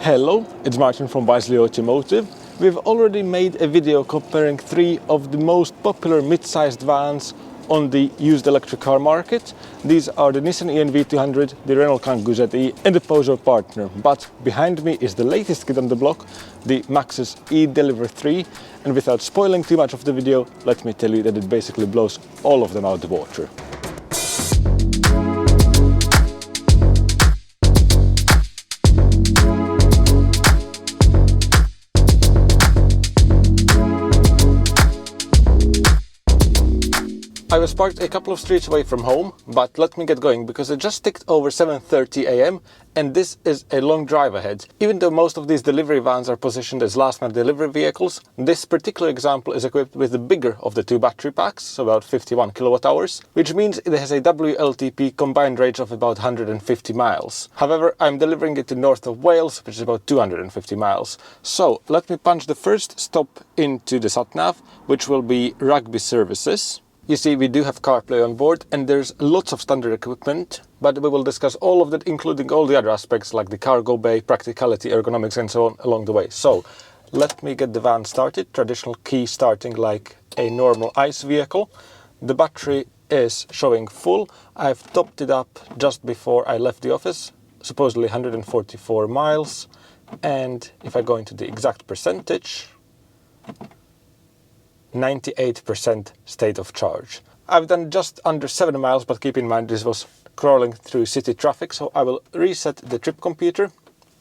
Hello, it's Martin from Wisely Automotive. We've already made a video comparing three of the most popular mid-sized vans on the used electric car market. These are the Nissan ENV200, the Renault Kangoo ZE and the Peugeot partner. But behind me is the latest kid on the block, the Maxus eDeliver 3. And without spoiling too much of the video, let me tell you that it basically blows all of them out the water. I was parked a couple of streets away from home, but let me get going because it just ticked over 7:30 a.m. and this is a long drive ahead. Even though most of these delivery vans are positioned as last mile delivery vehicles, this particular example is equipped with the bigger of the two battery packs, so about 51 kilowatt hours, which means it has a WLTP combined range of about 150 miles. However, I'm delivering it to north of Wales, which is about 250 miles. So let me punch the first stop into the sat-nav, which will be Rugby services. You see, we do have CarPlay on board and there's lots of standard equipment, but we will discuss all of that, including all the other aspects like the cargo bay, practicality, ergonomics and so on along the way. So let me get the van started. Traditional key starting like a normal ICE vehicle. The battery is showing full. I've topped it up just before I left the office, supposedly 144 miles. And if I go into the exact percentage, 98% state of charge. I've done just under 7 miles, but keep in mind this was crawling through city traffic, so I will reset the trip computer.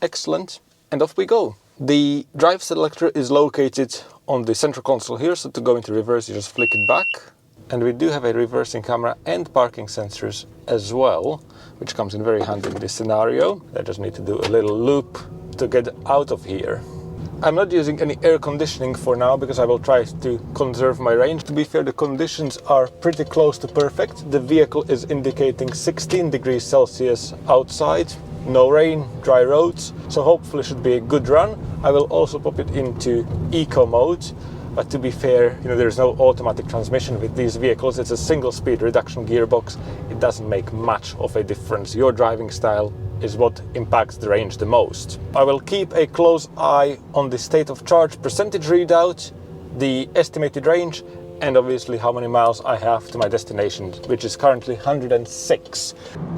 Excellent. And off we go. The drive selector is located on the central console here, so to go into reverse you just flick it back. And we do have a reversing camera and parking sensors as well, which comes in very handy in this scenario. I just need to do a little loop to get out of here. I'm not using any air conditioning for now because I will try to conserve my range. To be fair, the conditions are pretty close to perfect. The vehicle is indicating 16 degrees Celsius outside, no rain, dry roads, so hopefully should be a good run. I will also pop it into eco mode, but to be fair, there's no automatic transmission with these vehicles. It's a single speed reduction gearbox. It doesn't make much of a difference. Your driving style is what impacts the range the most. I will keep a close eye on the state of charge percentage readout, the estimated range, and obviously how many miles I have to my destination, which is currently 106.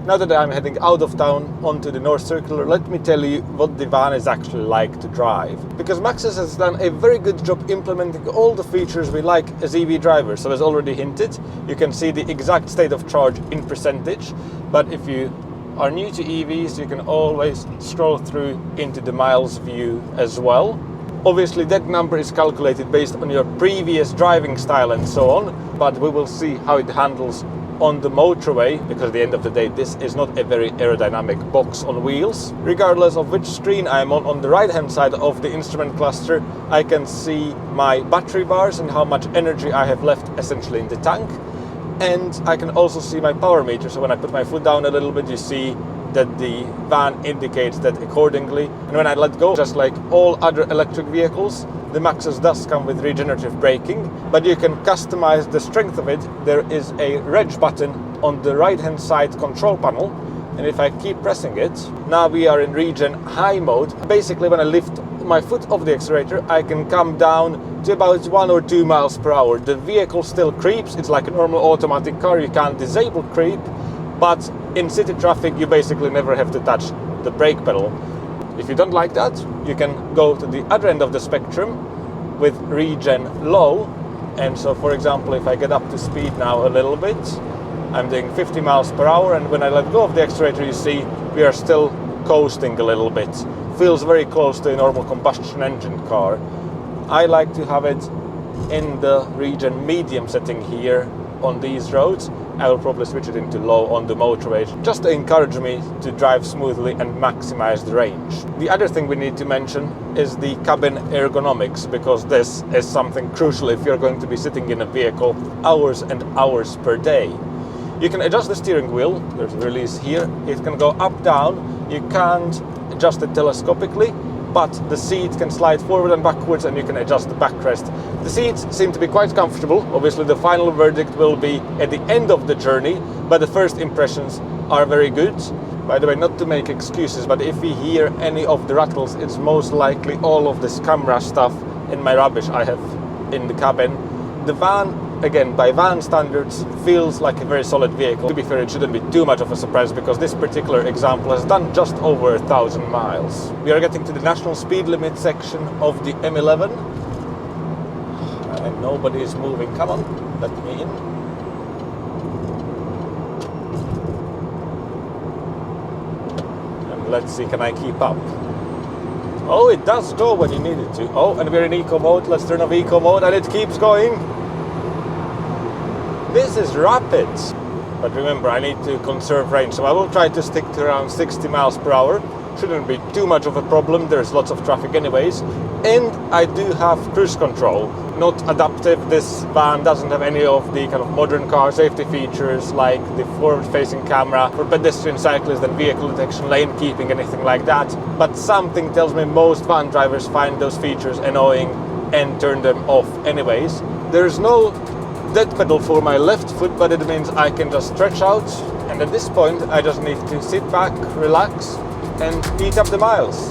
Now that I'm heading out of town onto the North Circular, let me tell you what the van is actually like to drive. Because Maxus has done a very good job implementing all the features we like as EV drivers. So as already hinted, you can see the exact state of charge in percentage, but if you are new to EVs, you can always scroll through into the miles view as well. Obviously that number is calculated based on your previous driving style and so on, but we will see how it handles on the motorway, because at the end of the day this is not a very aerodynamic box on wheels. Regardless of which screen I'm on the right hand side of the instrument cluster, I can see my battery bars and how much energy I have left essentially in the tank. And I can also see my power meter, so when I put my foot down a little bit, you see that the van indicates that accordingly. And when I let go, just like all other electric vehicles, the Maxus does come with regenerative braking, but you can customize the strength of it. There is a reg button on the right hand side control panel, and if I keep pressing it, now we are in regen high mode. Basically when I lift my foot off the accelerator, I can come down to about 1 or 2 miles per hour. The vehicle still creeps. It's like a normal automatic car. You can't disable creep, but in city traffic you basically never have to touch the brake pedal. If you don't like that, you can go to the other end of the spectrum with regen low. And so for example, if I get up to speed now a little bit, I'm doing 50 miles per hour, and when I let go of the accelerator, you see we are still coasting a little bit. Feels very close to a normal combustion engine car. I like to have it in the regen medium setting here on these roads. I will probably switch it into low on the motorway, just to encourage me to drive smoothly and maximize the range. The other thing we need to mention is the cabin ergonomics, because this is something crucial if you're going to be sitting in a vehicle hours and hours per day. You can adjust the steering wheel. There's a release here. It can go up, down. You can't adjust it telescopically, but the seat can slide forward and backwards, and you can adjust the backrest. The seats seem to be quite comfortable. Obviously the final verdict will be at the end of the journey, but the first impressions are very good. By the way, not to make excuses, but if we hear any of the rattles, it's most likely all of this camera stuff in my rubbish I have in the cabin. The van, again, by van standards, feels like a very solid vehicle. To be fair, it shouldn't be too much of a surprise because this particular example has done just over 1,000 miles. We are getting to the national speed limit section of the M11. And nobody is moving. Come on, let me in. And let's see, can I keep up? Oh, it does go when you need it to. Oh, and we're in eco mode. Let's turn off eco mode and it keeps going. This is rapid. But remember, I need to conserve range, so I will try to stick to around 60 miles per hour. Shouldn't be too much of a problem. There's lots of traffic anyways. And I do have cruise control. Not adaptive. This van doesn't have any of the kind of modern car safety features like the forward-facing camera for pedestrian, cyclists and vehicle detection, lane keeping, anything like that. But something tells me most van drivers find those features annoying and turn them off anyways. There's no dead pedal for my left foot, but it means I can just stretch out. And at this point, I just need to sit back, relax, and eat up the miles.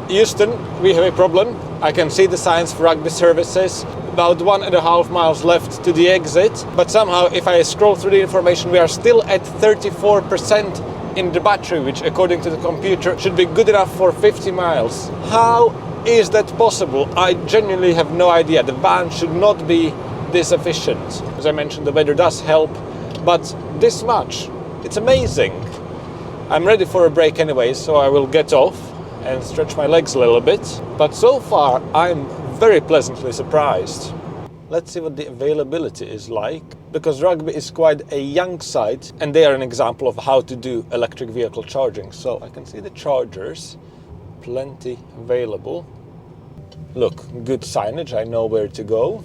Houston, we have a problem. I can see the signs for Rugby services. About 1.5 miles left to the exit, but somehow if I scroll through the information, we are still at 34% in the battery, which according to the computer should be good enough for 50 miles. How is that possible? I genuinely have no idea. The van should not be this efficient. As I mentioned, the weather does help, but this much, it's amazing. I'm ready for a break anyway, so I will get off and stretch my legs a little bit. But so far, I'm very pleasantly surprised. Let's see what the availability is like, because Rugby is quite a young site and they are an example of how to do electric vehicle charging. So I can see the chargers, plenty available. Look, good signage, I know where to go.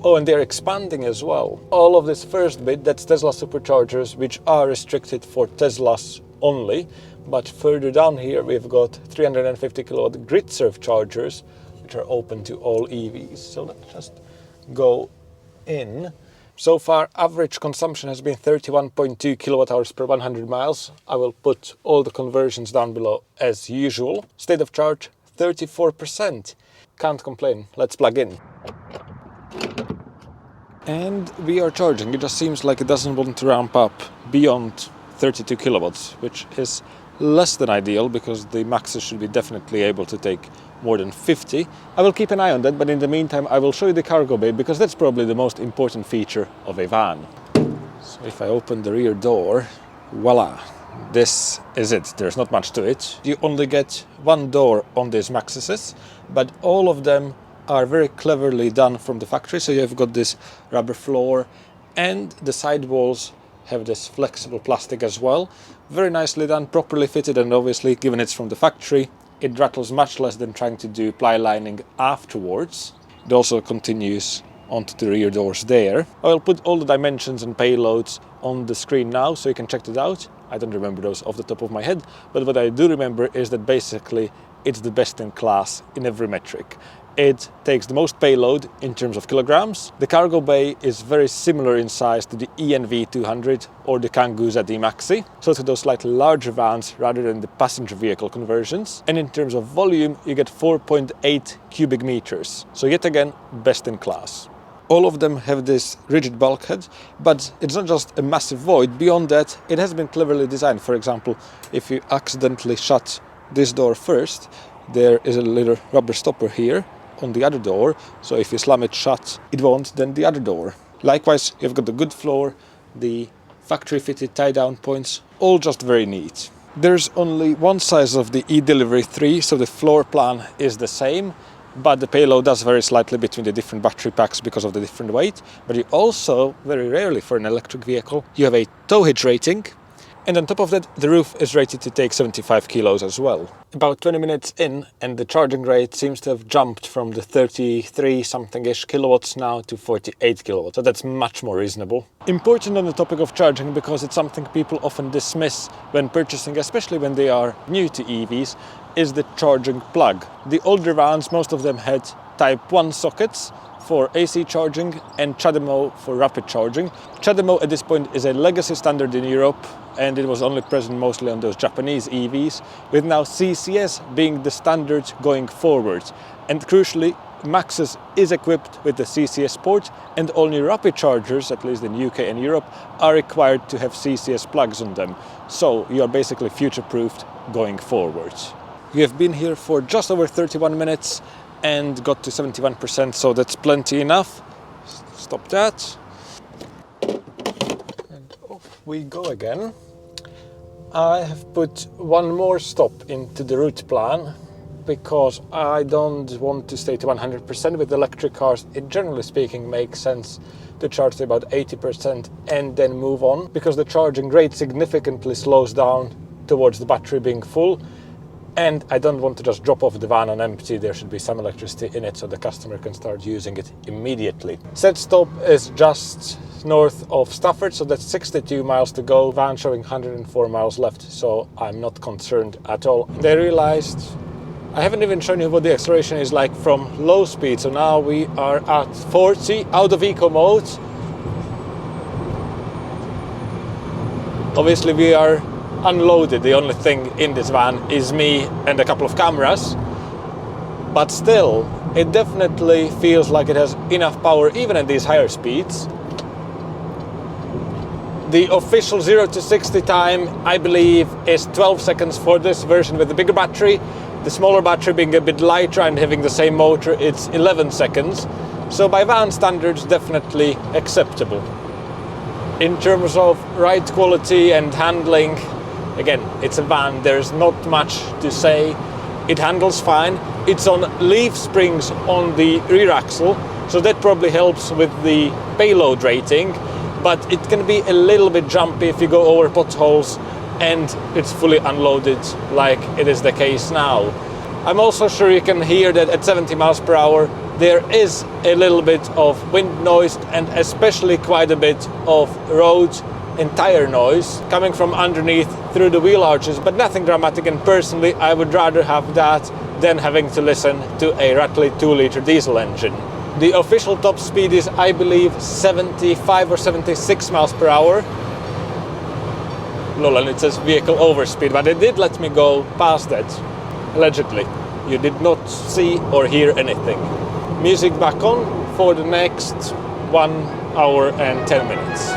Oh, and they're expanding as well. All of this first bit, that's Tesla superchargers, which are restricted for Teslas only. But further down here, we've got 350 kilowatt GRIDSERVE chargers, which are open to all EVs. So let's just go in. So far, average consumption has been 31.2 kilowatt hours per 100 miles. I will put all the conversions down below as usual. State of charge, 34%. Can't complain. Let's plug in. And we are charging. It just seems like it doesn't want to ramp up beyond 32 kilowatts, which is less than ideal because the Maxus should be definitely able to take more than 50. I will keep an eye on that, but in the meantime I will show you the cargo bay because that's probably the most important feature of a van. So if I open the rear door, voila, this is it. There's not much to it. You only get one door on these Maxuses, but all of them are very cleverly done from the factory. So you've got this rubber floor and the side walls have this flexible plastic as well. Very nicely done, properly fitted, and obviously given it's from the factory, it rattles much less than trying to do ply lining afterwards. It also continues onto the rear doors there. I will put all the dimensions and payloads on the screen now so you can check it out. I don't remember those off the top of my head, but what I do remember is that basically it's the best in class in every metric. It takes the most payload in terms of kilograms. The cargo bay is very similar in size to the ENV 200 or the Kangoo ZE Maxi, so to those slightly larger vans rather than the passenger vehicle conversions. And in terms of volume, you get 4.8 cubic meters. So yet again, best in class. All of them have this rigid bulkhead, but it's not just a massive void. Beyond that, it has been cleverly designed. For example, if you accidentally shut this door first, there is a little rubber stopper here on the other door, so if you slam it shut, it won't, then the other door. Likewise, you've got the good floor, the factory fitted tie down points, all just very neat. There's only one size of the eDeliver 3, so the floor plan is the same, but the payload does vary slightly between the different battery packs because of the different weight. But you also, very rarely for an electric vehicle, you have a tow hitch rating. And on top of that, the roof is rated to take 75 kilos as well. About 20 minutes in, and the charging rate seems to have jumped from the 33 something-ish kilowatts now to 48 kilowatts. So that's much more reasonable. Important on the topic of charging, because it's something people often dismiss when purchasing, especially when they are new to EVs, is the charging plug. The older vans, most of them had Type 1 sockets for AC charging and CHAdeMO for rapid charging. CHAdeMO at this point is a legacy standard in Europe, and it was only present mostly on those Japanese EVs, with now CCS being the standard going forward. And crucially, Maxus is equipped with the CCS port, and all new rapid chargers, at least in UK and Europe, are required to have CCS plugs on them. So you are basically future-proofed going forward. We have been here for just over 31 minutes and got to 71%, so that's plenty enough. Stop that. And off we go again. I have put one more stop into the route plan because I don't want to stay to 100% with electric cars. It, generally speaking, makes sense to charge to about 80% and then move on, because the charging rate significantly slows down towards the battery being full. And I don't want to just drop off the van on empty. There should be some electricity in it so the customer can start using it immediately. Said stop is just north of Stafford, so that's 62 miles to go. Van showing 104 miles left, so I'm not concerned at all. They realized I haven't even shown you what the acceleration is like from low speed. So now we are at 40 out of eco mode. Obviously we are unloaded. The only thing in this van is me and a couple of cameras, but still it definitely feels like it has enough power even at these higher speeds. The official 0 to 60 time, I believe, is 12 seconds for this version with the bigger battery. The smaller battery being a bit lighter and having the same motor, it's 11 seconds. So by van standards, definitely acceptable. In terms of ride quality and handling, again, it's a van, there's not much to say. It handles fine. It's on leaf springs on the rear axle, so that probably helps with the payload rating, but it can be a little bit jumpy if you go over potholes and it's fully unloaded like it is the case now. I'm also sure you can hear that at 70 miles per hour there is a little bit of wind noise and especially quite a bit of road and tire noise coming from underneath through the wheel arches, but nothing dramatic, and personally I would rather have that than having to listen to a rattly 2-liter diesel engine. The official top speed is, I believe, 75 or 76 miles per hour. Lol, and it says vehicle overspeed, but it did let me go past that, allegedly. You did not see or hear anything. Music back on for the next 1 hour and 10 minutes.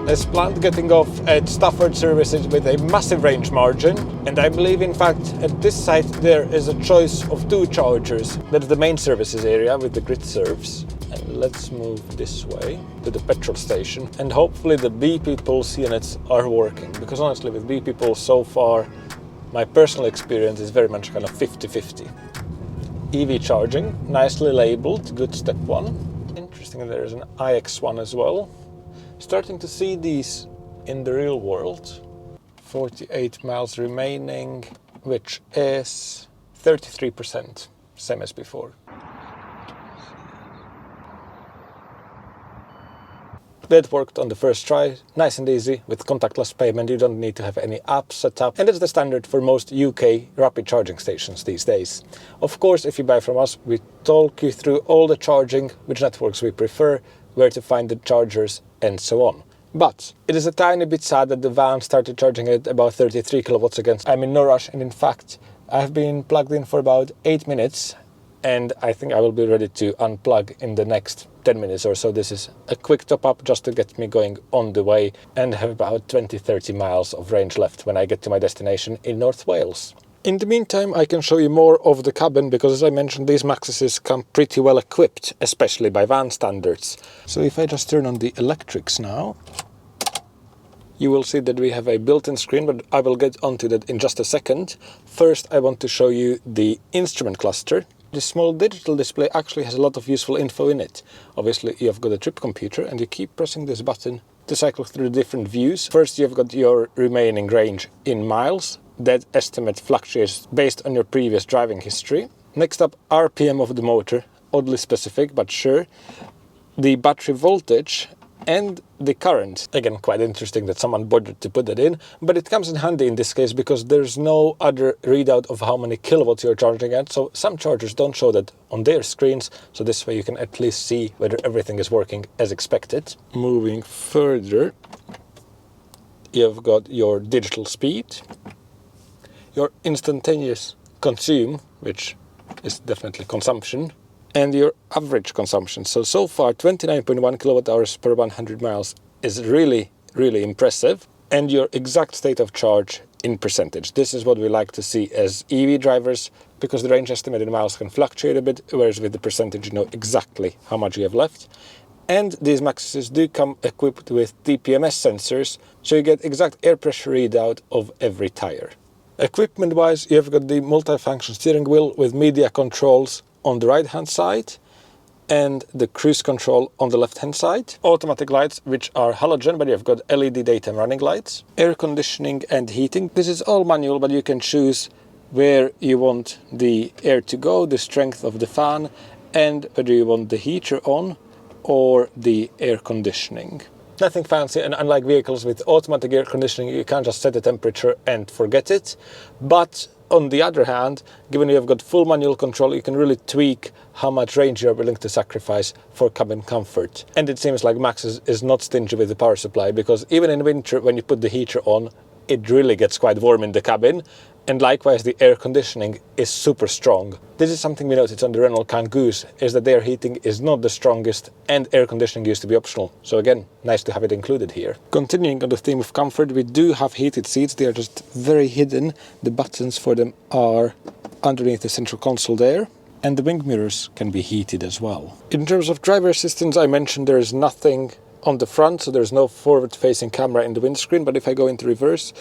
As planned, getting off at Stafford services with a massive range margin, and I believe in fact at this site there is a choice of 2 chargers. That's the main services area with the GRIDSERVEs. And let's move this way to the petrol station, and hopefully the BP Pulse units are working, because honestly with BP Pulse so far my personal experience is very much kind of 50-50. EV charging, nicely labeled, good step 1. Interesting, there is an iX1 as well. Starting to see these in the real world. 48 miles remaining, which is 33%, same as before. That worked on the first try, nice and easy, with contactless payment. You don't need to have any apps set up, and it's the standard for most UK rapid charging stations these days. Of course, if you buy from us, we talk you through all the charging, which networks we prefer, where to find the chargers, and so on. But it is a tiny bit sad that the van started charging at about 33 kilowatts again. I'm in no rush, and in fact, I've been plugged in for about 8 minutes, and I think I will be ready to unplug in the next 10 minutes or so. This is a quick top up just to get me going on the way, and have about 20-30 miles of range left when I get to my destination in North Wales. In the meantime, I can show you more of the cabin, because as I mentioned, these Maxuses come pretty well equipped, especially by van standards. So if I just turn on the electrics now, you will see that we have a built-in screen, but I will get onto that in just a second. First, I want to show you the instrument cluster. This small digital display actually has a lot of useful info in it. Obviously, you've got a trip computer, and you keep pressing this button to cycle through different views. First, you've got your remaining range in miles. That estimate fluctuates based on your previous driving history. Next up, RPM of the motor, oddly specific, but sure. The battery voltage and the current. Again, quite interesting that someone bothered to put that in, but it comes in handy in this case because there's no other readout of how many kilowatts you're charging at, so some chargers don't show that on their screens, so this way you can at least see whether everything is working as expected. Moving further, you've got your digital speed, your instantaneous consume, which is definitely consumption, and your average consumption. So far 29.1 kilowatt hours per 100 miles is really impressive. And your exact state of charge in percentage. This is what we like to see as EV drivers, because the range estimate in miles can fluctuate a bit, whereas with the percentage you know exactly how much you have left. And these Maxuses do come equipped with TPMS sensors, so you get exact air pressure readout of every tire. Equipment wise, you've got the multifunction steering wheel with media controls on the right hand side and the cruise control on the left hand side. Automatic lights, which are halogen, but you've got LED daytime running lights. Air conditioning and heating. This is all manual, but you can choose where you want the air to go, the strength of the fan, and whether you want the heater on or the air conditioning. Nothing fancy, and unlike vehicles with automatic air conditioning, you can't just set the temperature and forget it. But on the other hand, given you've got full manual control, you can really tweak how much range you're willing to sacrifice for cabin comfort. And it seems like Maxus is not stingy with the power supply, because even in winter, when you put the heater on, it really gets quite warm in the cabin. And likewise, the air conditioning is super strong. This is something we noticed on the Renault Kangoo, is that their heating is not the strongest and air conditioning used to be optional. So again, nice to have it included here. Continuing on the theme of comfort, we do have heated seats. They are just very hidden. The buttons for them are underneath the central console there. And the wing mirrors can be heated as well. In terms of driver assistance, I mentioned there is nothing on the front, so there's no forward-facing camera in the windscreen, but if I go into reverse,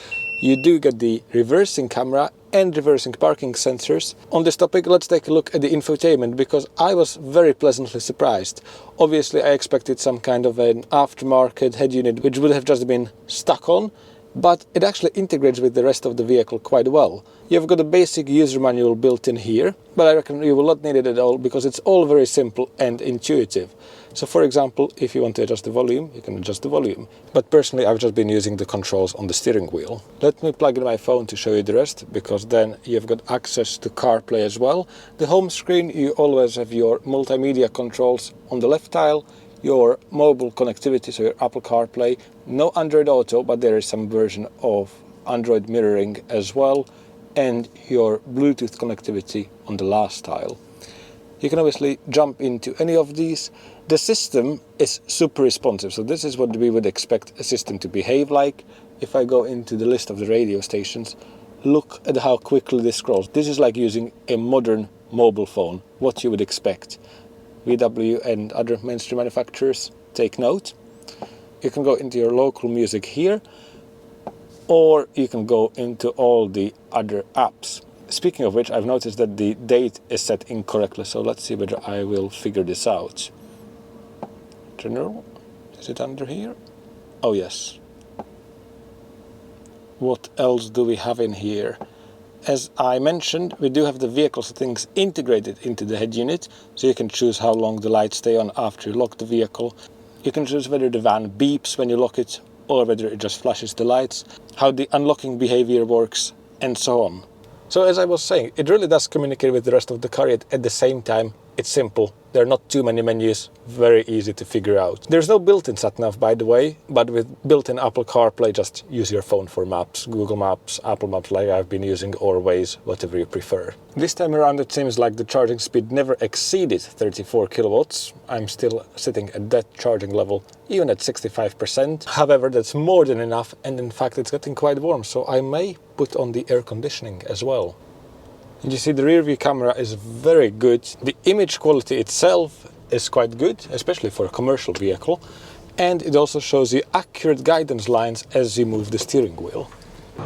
you do get the reversing camera and reversing parking sensors. On this topic, let's take a look at the infotainment, because I was very pleasantly surprised. Obviously, I expected some kind of an aftermarket head unit which would have just been stuck on, but it actually integrates with the rest of the vehicle quite well. You've got a basic user manual built in here, but I reckon you will not need it at all because it's all very simple and intuitive. So for example, if you want to adjust the volume, you can adjust the volume. But personally, I've just been using the controls on the steering wheel. Let me plug in my phone to show you the rest, because then you've got access to CarPlay as well. The home screen, you always have your multimedia controls on the left tile, your mobile connectivity, so your Apple CarPlay, no Android Auto, but there is some version of Android mirroring as well, and your Bluetooth connectivity on the last tile. You can obviously jump into any of these. The system is super responsive, so this is what we would expect a system to behave like. If I go into the list of the radio stations, look at how quickly this scrolls. This is like using a modern mobile phone, what you would expect. VW and other mainstream manufacturers, take note. You can go into your local music here, or you can go into all the other apps. Speaking of which, I've noticed that the date is set incorrectly, so let's see whether I will figure this out. General, is it under here? Oh yes. What else do we have in here? As I mentioned, we do have the vehicle settings integrated into the head unit, so you can choose how long the lights stay on after you lock the vehicle. You can choose whether the van beeps when you lock it, or whether it just flashes the lights, how the unlocking behavior works, and so on. So as I was saying, it really does communicate with the rest of the car, yet at the same time It's simple. There are not too many menus, very easy to figure out. There's no built-in sat-nav, by the way, but with built-in Apple CarPlay, just use your phone for maps, Google Maps, Apple Maps like I've been using, or Waze, whatever you prefer. This time around it seems like the charging speed never exceeded 34 kilowatts. I'm still sitting at that charging level, even at 65%. However, that's more than enough, and in fact it's getting quite warm, so I may put on the air conditioning as well. And you see the rear view camera is very good. The image quality itself is quite good, especially for a commercial vehicle. And it also shows you accurate guidance lines as you move the steering wheel.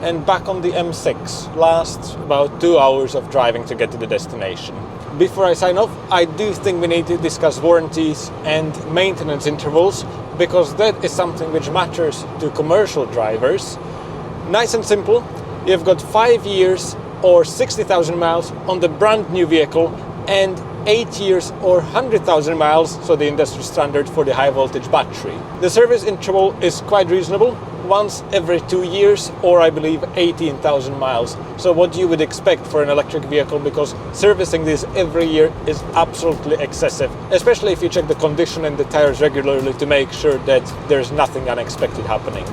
And back on the M6, last about 2 hours of driving to get to the destination. Before I sign off, I do think we need to discuss warranties and maintenance intervals, because that is something which matters to commercial drivers. Nice and simple, you've got 5 years or 60,000 miles on the brand new vehicle and 8 years or 100,000 miles, so the industry standard for the high voltage battery. The service interval is quite reasonable, once every 2 years or I believe 18,000 miles. So what you would expect for an electric vehicle, because servicing this every year is absolutely excessive, especially if you check the condition and the tires regularly to make sure that there's nothing unexpected happening.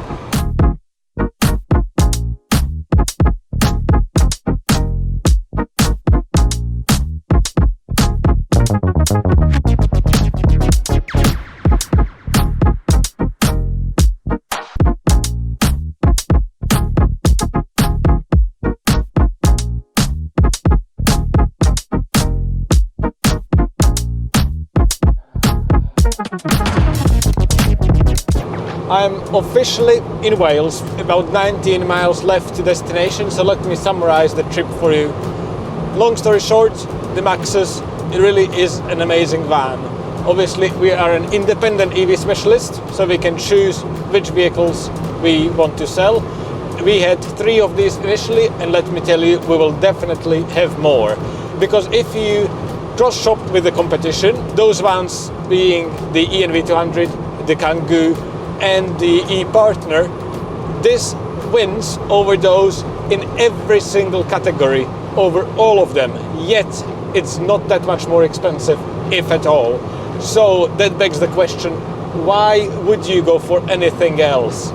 I'm officially in Wales, about 19 miles left to destination, so let me summarize the trip for you. Long story short, the Maxus, it really is an amazing van. Obviously we are an independent EV specialist, so we can choose which vehicles we want to sell. We had 3 of these initially, and let me tell you, we will definitely have more. Because if you cross-shop with the competition, those vans being the ENV200, the Kangoo, and the e-Partner, this wins over those in every single category, over all of them, yet it's not that much more expensive, if at all. So that begs the question, why would you go for anything else?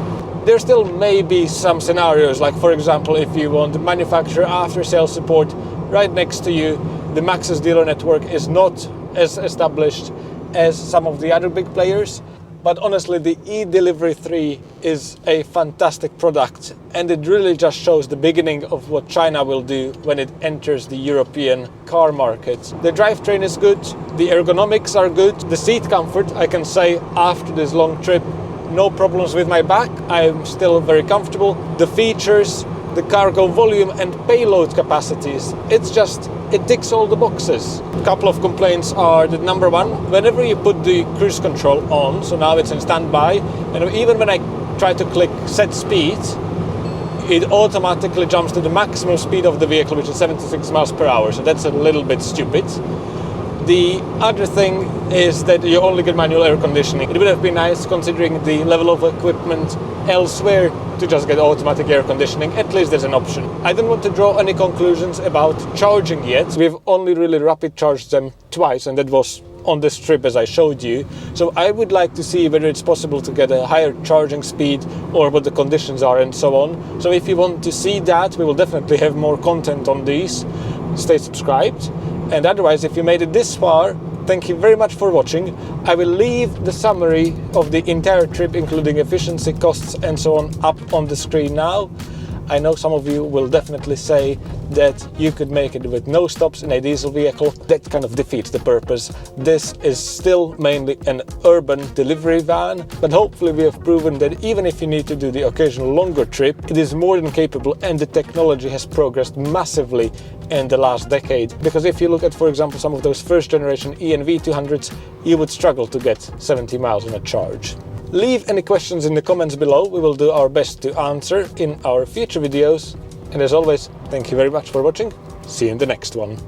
There still may be some scenarios, like for example if you want the manufacturer after sales support right next to you. The Maxus dealer network is not as established as some of the other big players. But honestly, the eDeliver 3 is a fantastic product, and it really just shows the beginning of what China will do when it enters the European car market. The drivetrain is good, the ergonomics are good, the seat comfort, I can say after this long trip, no problems with my back, I'm still very comfortable. The features, the cargo volume and payload capacities, it ticks all the boxes. A couple of complaints are that number one, whenever you put the cruise control on, so now it's in standby, and even when I try to click set speed, it automatically jumps to the maximum speed of the vehicle, which is 76 miles per hour, so that's a little bit stupid. The other thing is that you only get manual air conditioning. It would have been nice, considering the level of equipment elsewhere, to just get automatic air conditioning. At least there's an option. I don't want to draw any conclusions about charging yet. We've only really rapid charged them twice, and that was on this trip as I showed you. So I would like to see whether it's possible to get a higher charging speed or what the conditions are and so on. So if you want to see that, we will definitely have more content on these. Stay subscribed. And otherwise, if you made it this far, thank you very much for watching. I will leave the summary of the entire trip, including efficiency, costs and so on, up on the screen now. I know some of you will definitely say that you could make it with no stops in a diesel vehicle. That kind of defeats the purpose. This is still mainly an urban delivery van, but hopefully we have proven that even if you need to do the occasional longer trip, it is more than capable, and the technology has progressed massively in the last decade. Because if you look at, for example, some of those first generation ENV200s, you would struggle to get 70 miles on a charge. Leave any questions in the comments below. We will do our best to answer in our future videos. And as always, thank you very much for watching. See you in the next one.